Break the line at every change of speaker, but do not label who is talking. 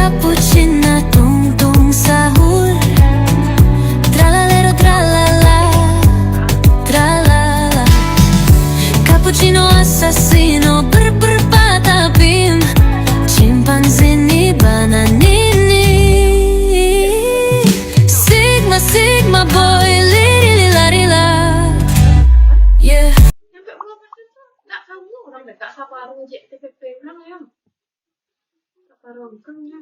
Cappuccino tung tung sahur, tralalero tralala, tralala. Cappuccino assassino, patapim, chimpanzini bananini. Sigma sigma boy, lili larila. Yeah.
Nyampe berapa sih tuh? Nggak kamu orang deh, kak saparung JTPP mana ya? Saparung kan ya?